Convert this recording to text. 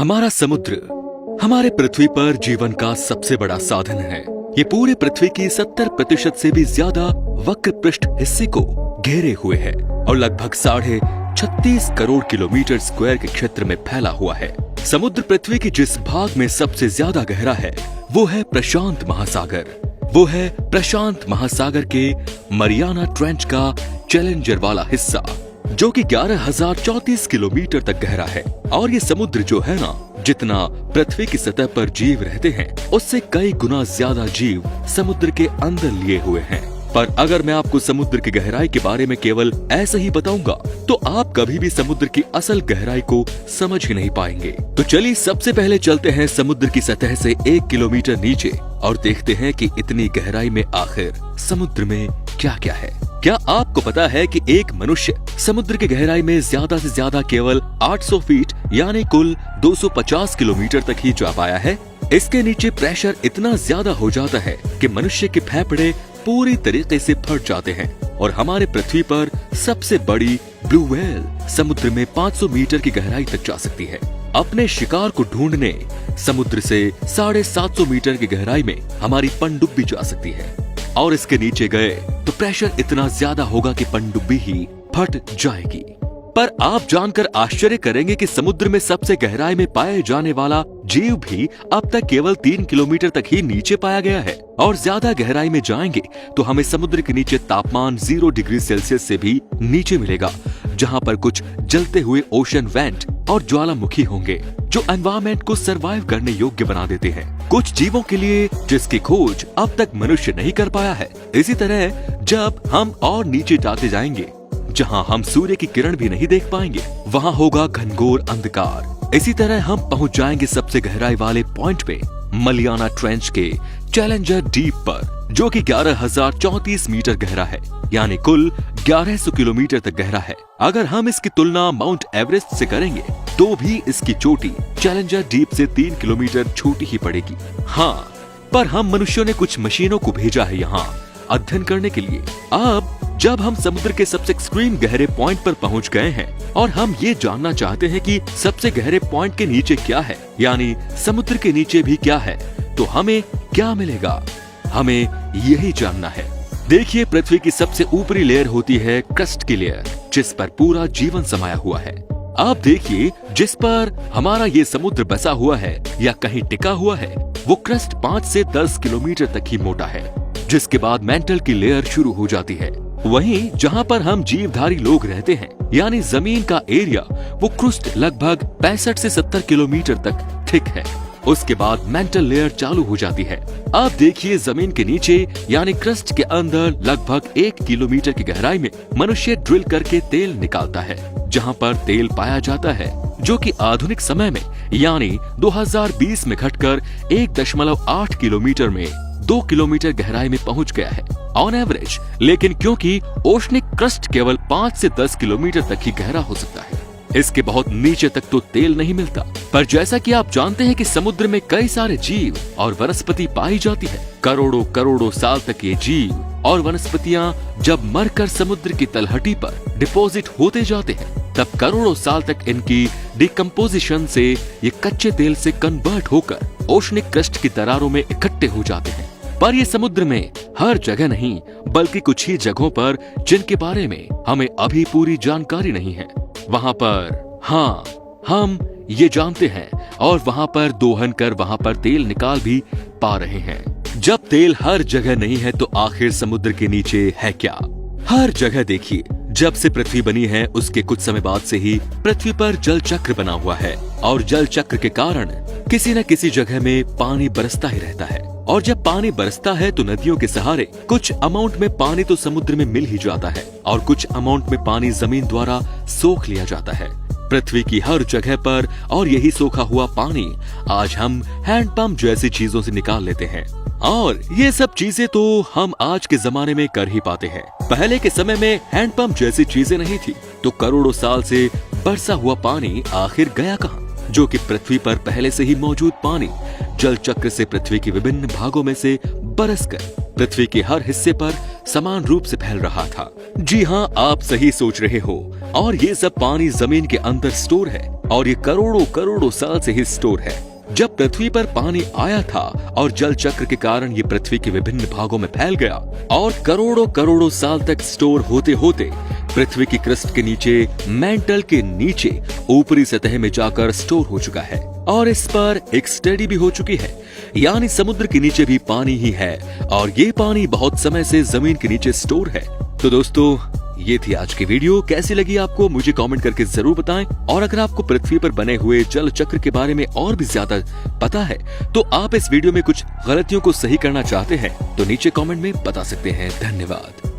हमारा समुद्र हमारे पृथ्वी पर जीवन का सबसे बड़ा साधन है। ये पूरे पृथ्वी की 70% से भी ज्यादा वक्र पृष्ठ हिस्से को घेरे हुए है और लगभग 36.5 करोड़ किलोमीटर स्क्वायर के क्षेत्र में फैला हुआ है। समुद्र पृथ्वी की जिस भाग में सबसे ज्यादा गहरा है वो है प्रशांत महासागर। वो है प्रशांत महासागर के मरियाना ट्रेंच का चैलेंजर वाला हिस्सा, जो कि 11,034 किलोमीटर तक गहरा है। और ये समुद्र जो है ना, जितना पृथ्वी की सतह पर जीव रहते हैं उससे कई गुना ज्यादा जीव समुद्र के अंदर लिए हुए हैं। पर अगर मैं आपको समुद्र की गहराई के बारे में केवल ऐसे ही बताऊंगा तो आप कभी भी समुद्र की असल गहराई को समझ ही नहीं पाएंगे। तो चलिए सबसे पहले चलते हैं समुद्र की सतह से 1 किलोमीटर नीचे और देखते हैं कि इतनी गहराई में आखिर समुद्र में क्या क्या है। क्या आपको पता है कि एक मनुष्य समुद्र की गहराई में ज्यादा से ज्यादा केवल 800 फीट यानी कुल 250 किलोमीटर तक ही जा पाया है। इसके नीचे प्रेशर इतना ज्यादा हो जाता है कि मनुष्य के फेफड़े पूरी तरीके से फट जाते हैं। और हमारे पृथ्वी पर सबसे बड़ी ब्लू व्हेल समुद्र में 500 मीटर की गहराई तक जा सकती है। अपने शिकार को ढूंढने समुद्र से 750 मीटर की गहराई में हमारी पनडुब्बी जा सकती है। और इसके नीचे गए तो प्रेशर इतना ज्यादा होगा कि पनडुब्बी ही फट जाएगी। पर आप जानकर आश्चर्य करेंगे कि समुद्र में सबसे गहराई में पाए जाने वाला जीव भी अब तक केवल 3 किलोमीटर तक ही नीचे पाया गया है। और ज्यादा गहराई में जाएंगे तो हमें समुद्र के नीचे तापमान 0 डिग्री सेल्सियस से भी नीचे मिलेगा, जहां पर कुछ जलते हुए ओशन वेंट और ज्वालामुखी होंगे जो एनवायरमेंट को सरवाइव करने योग्य बना देते हैं, कुछ जीवों के लिए जिसकी खोज अब तक मनुष्य नहीं कर पाया है। इसी तरह जब हम और नीचे जाते जाएंगे, जहां हम सूर्य की किरण भी नहीं देख पाएंगे, वहां होगा घनघोर अंधकार। इसी तरह हम पहुंच जाएंगे सबसे गहराई वाले पॉइंट पे, मलियाना ट्रेंच के चैलेंजर डीप पर, जो कि 11,034 मीटर गहरा है, यानी कुल 1100 किलोमीटर तक गहरा है। अगर हम इसकी तुलना माउंट एवरेस्ट से करेंगे तो भी इसकी चोटी चैलेंजर डीप से 3 किलोमीटर छोटी ही पड़ेगी। हाँ, पर हम मनुष्यों ने कुछ मशीनों को भेजा है यहाँ अध्ययन करने के लिए। अब जब हम समुद्र के सबसे एक्सट्रीम गहरे पॉइंट पर पहुंच गए हैं और हम ये जानना चाहते हैं कि सबसे गहरे पॉइंट के नीचे क्या है, यानी समुद्र के नीचे भी क्या है, तो हमें क्या मिलेगा, हमें यही जानना है। देखिए, पृथ्वी की सबसे ऊपरी लेयर होती है क्रस्ट की लेयर, जिस पर पूरा जीवन समाया हुआ है। आप देखिए, जिस पर हमारा ये समुद्र बसा हुआ है या कहीं टिका हुआ है, वो क्रस्ट 5 से 10 किलोमीटर तक ही मोटा है, जिसके बाद मेंटल की लेयर शुरू हो जाती है। वहीं जहां पर हम जीवधारी लोग रहते हैं, यानी जमीन का एरिया, वो क्रस्ट लगभग 65 से 70 किलोमीटर तक थिक है। उसके बाद मेंटल लेयर चालू हो जाती है। आप देखिए, जमीन के नीचे यानी क्रस्ट के अंदर लगभग 1 किलोमीटर की गहराई में मनुष्य ड्रिल करके तेल निकालता है, जहां पर तेल पाया जाता है, जो कि आधुनिक समय में यानी 2020 में घटकर 1.8 किलोमीटर में 2 किलोमीटर गहराई में पहुंच गया है ऑन एवरेज। लेकिन क्योंकि ओशनिक क्रस्ट केवल 5 से 10 किलोमीटर तक ही गहरा हो सकता है, इसके बहुत नीचे तक तो तेल नहीं मिलता। पर जैसा कि आप जानते हैं कि समुद्र में कई सारे जीव और वनस्पति पाई जाती है। करोड़ों करोड़ों साल तक ये जीव और वनस्पतियां जब मरकर समुद्र की तलहटी पर डिपॉजिट होते जाते हैं, तब करोड़ों साल तक इनकी डिकम्पोजिशन से ये कच्चे तेल से कन्वर्ट होकर ओशनिक क्रस्ट की दरारों में इकट्ठे हो जाते हैं। पर ये समुद्र में हर जगह नहीं, बल्कि कुछ ही जगहों पर जिनके बारे में हमें अभी पूरी जानकारी नहीं है, वहां पर हाँ, हम ये जानते हैं और वहां पर दोहन कर वहां पर तेल निकाल भी पा रहे हैं। जब तेल हर जगह नहीं है तो आखिर समुद्र के नीचे है क्या? हर जगह देखिए, जब से पृथ्वी बनी है उसके कुछ समय बाद से ही पृथ्वी पर जल चक्र बना हुआ है और जल चक्र के कारण किसी न किसी जगह में पानी बरसता ही रहता है। और जब पानी बरसता है तो नदियों के सहारे कुछ अमाउंट में पानी तो समुद्र में मिल ही जाता है और कुछ अमाउंट में पानी जमीन द्वारा सोख लिया जाता है पृथ्वी की हर जगह पर। और यही सोखा हुआ पानी आज हम हैंडपंप जैसी चीजों से निकाल लेते हैं। और ये सब चीजें तो हम आज के जमाने में कर ही पाते हैं। पहले के समय में हैंडपंप जैसी चीजें नहीं थी, तो करोड़ों साल से बरसा हुआ पानी आखिर गया कहाँ? जो कि पृथ्वी पर पहले से ही मौजूद पानी जल चक्र से पृथ्वी के विभिन्न भागों में से बरसकर पृथ्वी के हर हिस्से पर समान रूप से फैल रहा था। जी हाँ, आप सही सोच रहे हो। और ये सब पानी जमीन के अंदर स्टोर है और ये करोड़ों करोड़ों साल से ही स्टोर है। जब पृथ्वी पर पानी आया था और जल चक्र के कारण ये पृथ्वी के विभिन्न भागों में फैल गया और करोड़ों करोड़ों साल तक स्टोर होते होते पृथ्वी की क्रस्ट के नीचे, मेंटल के नीचे ऊपरी सतह में जाकर स्टोर हो चुका है और इस पर एक स्टडी भी हो चुकी है, यानी समुद्र के नीचे भी पानी ही है और ये पानी बहुत समय से जमीन के नीचे स्टोर है। तो दोस्तों, ये थी आज की वीडियो। कैसी लगी आपको मुझे कमेंट करके जरूर बताएं और अगर आपको पृथ्वी पर बने हुए जल चक्र के बारे में और भी ज्यादा पता है तो आप इस वीडियो में कुछ गलतियों को सही करना चाहते हैं तो नीचे कमेंट में बता सकते हैं। धन्यवाद।